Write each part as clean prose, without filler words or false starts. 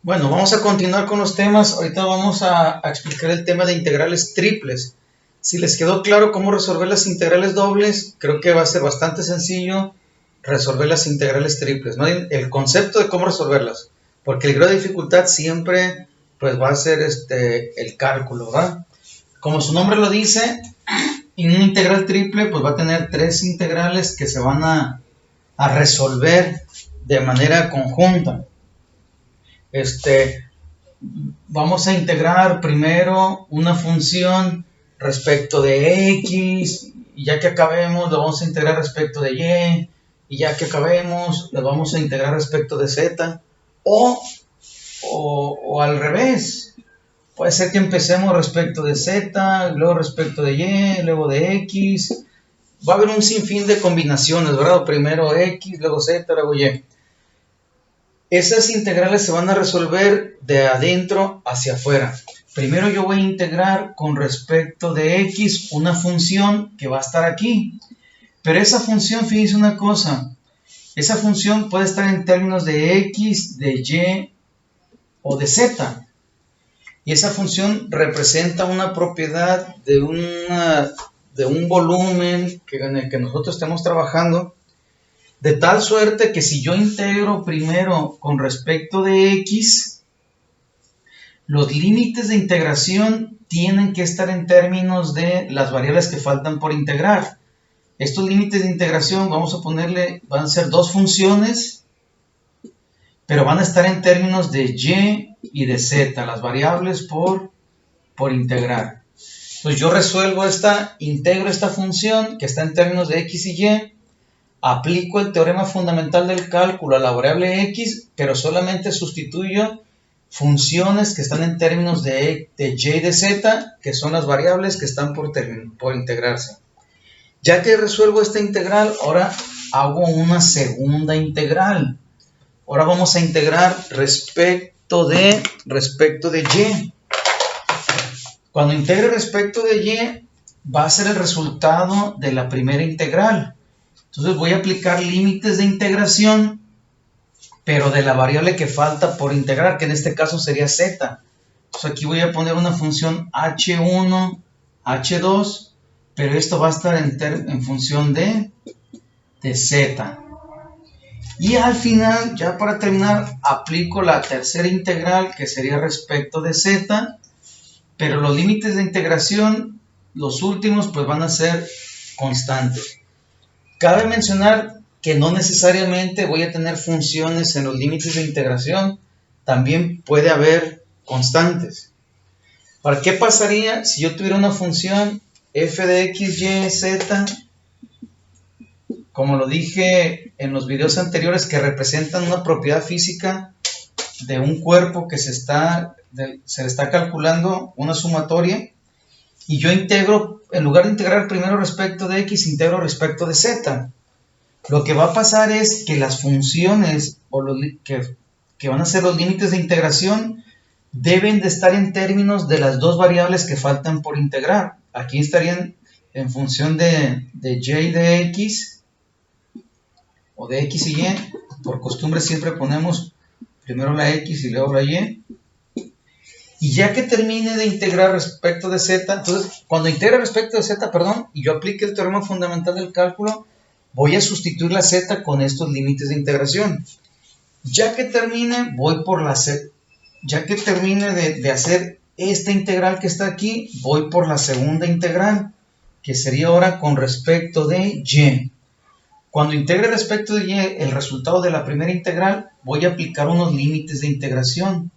Bueno, vamos a continuar con los temas. Ahorita vamos a explicar el tema de integrales triples. Si les quedó claro cómo resolver las integrales dobles, creo que va a ser bastante sencillo resolver las integrales triples, ¿no? El concepto de cómo resolverlas, porque el grado de dificultad siempre pues va a ser el cálculo, ¿verdad? Como su nombre lo dice, en una integral triple pues va a tener tres integrales que se van a resolver de manera conjunta. Vamos a integrar primero una función respecto de x, y ya que acabemos lo vamos a integrar respecto de y ya que acabemos lo vamos a integrar respecto de z, o al revés. Puede ser que empecemos respecto de z, luego respecto de y, luego de x. Va a haber un sinfín de combinaciones, ¿verdad? Primero x, luego z, luego y. Esas integrales se van a resolver de adentro hacia afuera. Primero yo voy a integrar con respecto de x una función que va a estar aquí. Pero esa función, fíjense una cosa, esa función puede estar en términos de x, de y o de z. Y esa función representa una propiedad de un volumen en el que nosotros estamos trabajando. De tal suerte que si yo integro primero con respecto de x, los límites de integración tienen que estar en términos de las variables que faltan por integrar. Estos límites de integración, vamos a ponerle, van a ser dos funciones, pero van a estar en términos de y de z, las variables por integrar. Entonces yo resuelvo integro esta función que está en términos de x y y, aplico el teorema fundamental del cálculo a la variable x, pero solamente sustituyo funciones que están en términos de y y de z, que son las variables que están por integrarse. Ya que resuelvo esta integral, ahora hago una segunda integral. Ahora vamos a integrar respecto de y. Cuando integre respecto de y, va a ser el resultado de la primera integral. Entonces voy a aplicar límites de integración, pero de la variable que falta por integrar, que en este caso sería z. Entonces aquí voy a poner una función h1, h2, pero esto va a estar en función de z. Y al final, ya para terminar, aplico la tercera integral, que sería respecto de z, pero los límites de integración, los últimos, pues van a ser constantes. Cabe mencionar que no necesariamente voy a tener funciones en los límites de integración, también puede haber constantes. ¿Para qué pasaría si yo tuviera una función f de x, y, z, como lo dije en los videos anteriores, que representan una propiedad física de un cuerpo que se le está calculando una sumatoria, y yo integro, en lugar de integrar primero respecto de x, integro respecto de z? Lo que va a pasar es que las funciones que van a ser los límites de integración deben de estar en términos de las dos variables que faltan por integrar. Aquí estarían en función de y de x, o de x y y. Por costumbre siempre ponemos primero la x y luego la y. Y ya que termine de integrar respecto de z, entonces cuando integre respecto de z, y yo aplique el teorema fundamental del cálculo, voy a sustituir la z con estos límites de integración. Ya que termine, voy por la z. Ya que termine de hacer esta integral que está aquí, voy por la segunda integral, que sería ahora con respecto de y. Cuando integre respecto de y el resultado de la primera integral, voy a aplicar unos límites de integración.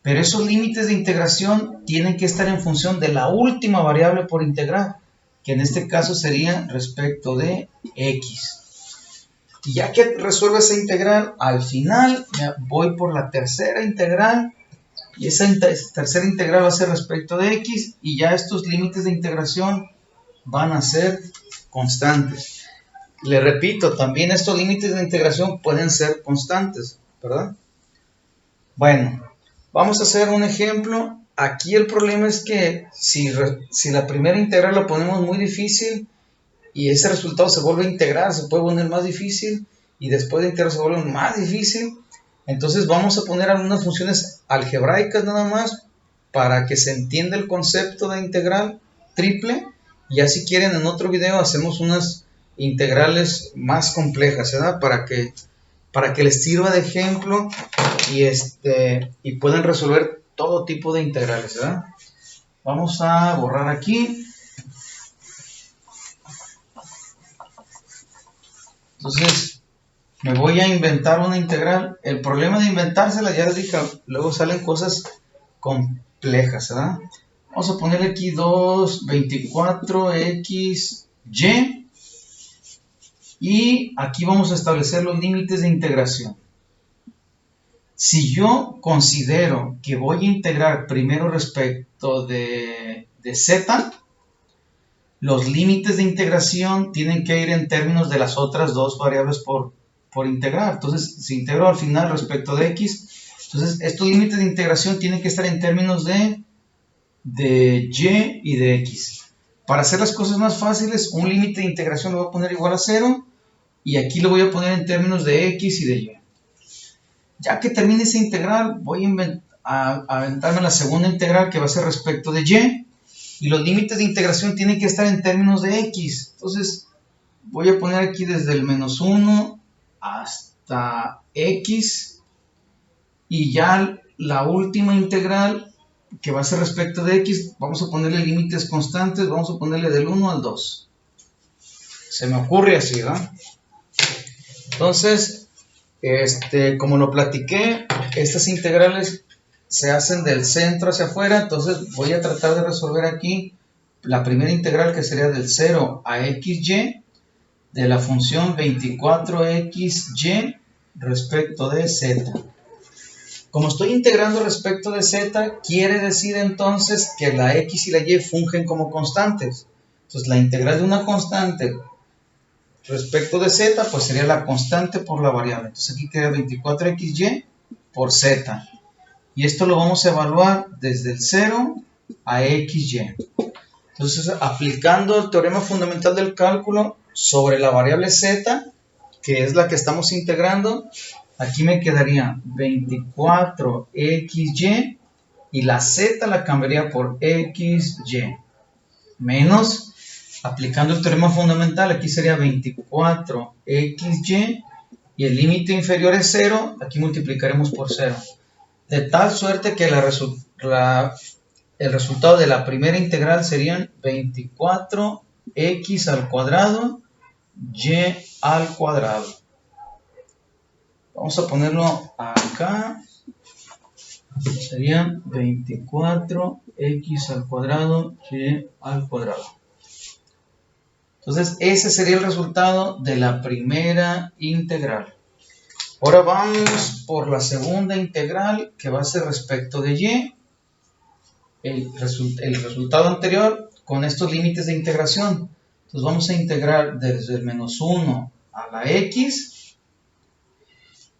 Pero esos límites de integración tienen que estar en función de la última variable por integrar, que en este caso sería respecto de x. Y ya que resuelvo esa integral, al final voy por la tercera integral, y esa tercera integral va a ser respecto de x, y ya estos límites de integración van a ser constantes. Le repito, también estos límites de integración pueden ser constantes, ¿verdad? Bueno, vamos a hacer un ejemplo. Aquí el problema es que si la primera integral la ponemos muy difícil y ese resultado se vuelve a integrar, se puede poner más difícil, y después de integrar se vuelve más difícil, Entonces vamos a poner algunas funciones algebraicas nada más para que se entienda el concepto de integral triple. Y ya si quieren en otro video hacemos unas integrales más complejas, ¿verdad? Para que les sirva de ejemplo y puedan resolver todo tipo de integrales, ¿verdad? Vamos a borrar aquí. Entonces, me voy a inventar una integral. El problema de inventársela, ya les dije, luego salen cosas complejas, ¿verdad? Vamos a ponerle aquí 2,24xy. Y aquí vamos a establecer los límites de integración. Si yo considero que voy a integrar primero respecto de z, los límites de integración tienen que ir en términos de las otras dos variables por integrar. Entonces, si integro al final respecto de x, entonces estos límites de integración tienen que estar en términos de y y de x. Para hacer las cosas más fáciles, un límite de integración lo voy a poner igual a 0 y aquí lo voy a poner en términos de x y de y. Ya que termine esa integral, voy a aventarme la segunda integral que va a ser respecto de y. Y los límites de integración tienen que estar en términos de x. Entonces, voy a poner aquí desde el menos 1 hasta x. Y ya la última integral, que va a ser respecto de x, vamos a ponerle límites constantes. Vamos a ponerle del 1 al 2. Se me ocurre así, ¿verdad? Entonces, como lo platiqué, estas integrales se hacen del centro hacia afuera, entonces voy a tratar de resolver aquí la primera integral que sería del 0 a xy de la función 24xy respecto de z. Como estoy integrando respecto de z, quiere decir entonces que la x y la y fungen como constantes. Entonces la integral de una constante respecto de z, pues sería la constante por la variable. Entonces aquí queda 24xy por z. Y esto lo vamos a evaluar desde el 0 a xy. Entonces, aplicando el teorema fundamental del cálculo sobre la variable z, que es la que estamos integrando, aquí me quedaría 24xy y la z la cambiaría por xy. Menos, aplicando el teorema fundamental, aquí sería 24xy y el límite inferior es 0, aquí multiplicaremos por 0. De tal suerte que el resultado de la primera integral serían 24x al cuadrado y al cuadrado. Vamos a ponerlo acá. Serían 24x al cuadrado y al cuadrado. Entonces, ese sería el resultado de la primera integral. Ahora vamos por la segunda integral, que va a ser respecto de y. El resultado anterior con estos límites de integración. Entonces vamos a integrar desde el menos 1 a la x.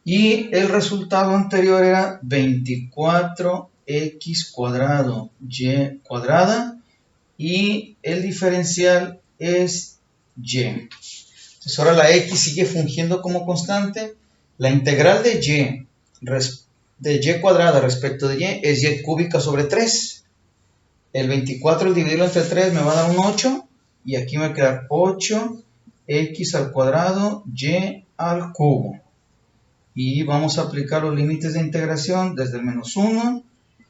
Y el resultado anterior era 24x cuadrado y cuadrada. Y el diferencial es y. Entonces ahora la x sigue fungiendo como constante. La integral de y cuadrada respecto de y es y cúbica sobre 3. El 24 al dividirlo entre 3 me va a dar un 8. Y aquí me va a quedar 8x al cuadrado y al cubo. Y vamos a aplicar los límites de integración desde el menos 1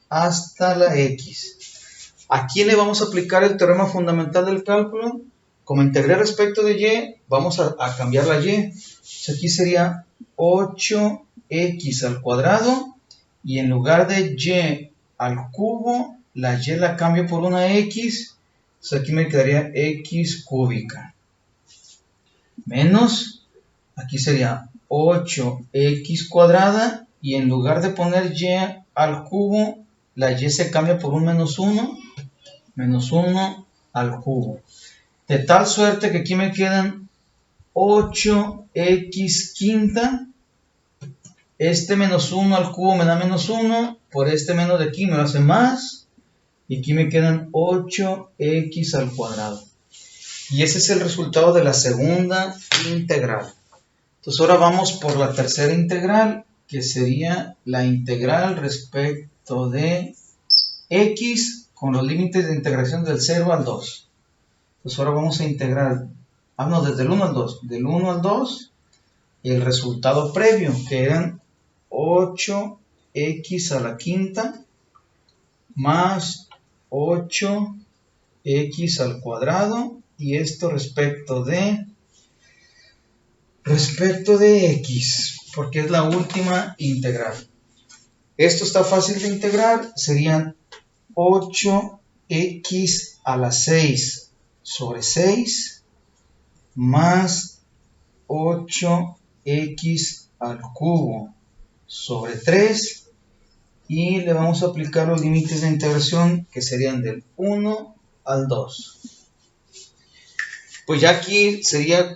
hasta la x. ¿A quién le vamos a aplicar el teorema fundamental del cálculo? Como integré respecto de y, vamos a cambiar la y. Entonces aquí sería 8x al cuadrado y en lugar de y al cubo, la y la cambio por una x. Entonces aquí me quedaría x cúbica. Menos, aquí sería 8x cuadrada y en lugar de poner y al cubo, la y se cambia por un menos 1. Menos 1 al cubo. De tal suerte que aquí me quedan 8x quinta. Este menos 1 al cubo me da menos 1. Por este menos de aquí me lo hace más. Y aquí me quedan 8x al cuadrado. Y ese es el resultado de la segunda integral. Entonces ahora vamos por la tercera integral, que sería la integral respecto de x con los límites de integración del 0 al 2. Pues ahora vamos a integrar, desde el 1 al 2, del 1 al 2, y el resultado previo, que eran 8x a la quinta más 8x al cuadrado, y esto respecto de x, porque es la última integral. Esto está fácil de integrar, serían 8x a la 6 sobre 6 más 8x al cubo sobre 3, y le vamos a aplicar los límites de integración que serían del 1 al 2. Pues ya aquí sería,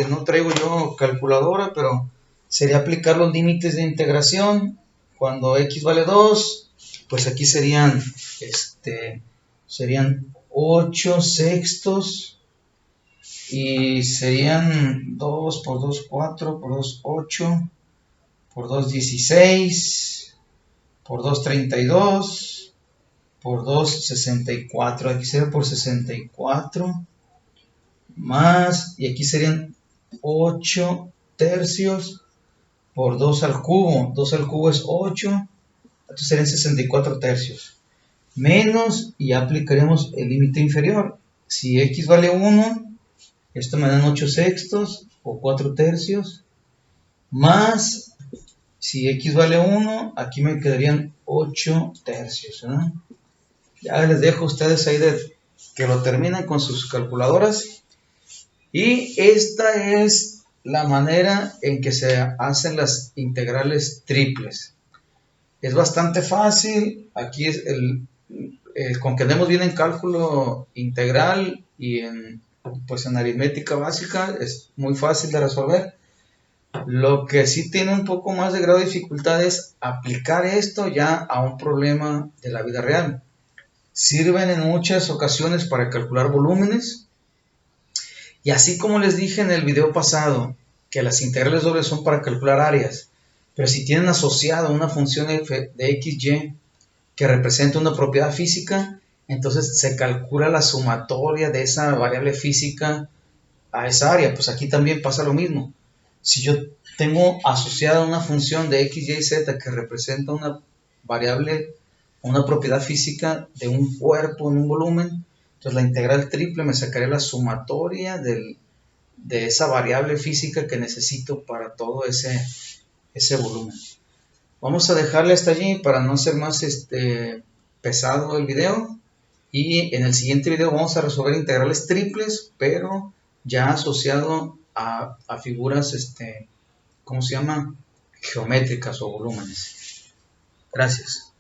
no traigo yo calculadora, pero sería aplicar los límites de integración. Cuando x vale 2, pues aquí serían 8 sextos, y serían 2 por 2, 4, por 2, 8, por 2, 16, por 2, 32, por 2, 64. Aquí sería por 64, más, y aquí serían 8 tercios por 2 al cubo. 2 al cubo es 8, entonces serían 64 tercios. Menos, y aplicaremos el límite inferior. Si x vale 1, esto me dan 8 sextos o 4 tercios, más, si x vale 1, aquí me quedarían 8 tercios, ¿no? Ya les dejo a ustedes ahí que lo terminen con sus calculadoras. Y esta es la manera en que se hacen las integrales triples. Es bastante fácil. Aquí es con que andemos bien en cálculo integral y en aritmética básica, es muy fácil de resolver. Lo que sí tiene un poco más de grado de dificultad es aplicar esto ya a un problema de la vida real. Sirven en muchas ocasiones para calcular volúmenes. Y así como les dije en el video pasado, que las integrales dobles son para calcular áreas, pero si tienen asociado una función f de xy que representa una propiedad física, entonces se calcula la sumatoria de esa variable física a esa área. Pues aquí también pasa lo mismo. Si yo tengo asociada una función de x, y, z que representa una variable, una propiedad física de un cuerpo en un volumen, entonces la integral triple me sacaría la sumatoria de esa variable física que necesito para todo ese volumen. Vamos a dejarle hasta allí para no ser más pesado el video, y en el siguiente video vamos a resolver integrales triples, pero ya asociado a figuras, ¿cómo se llama? Geométricas o volúmenes. Gracias.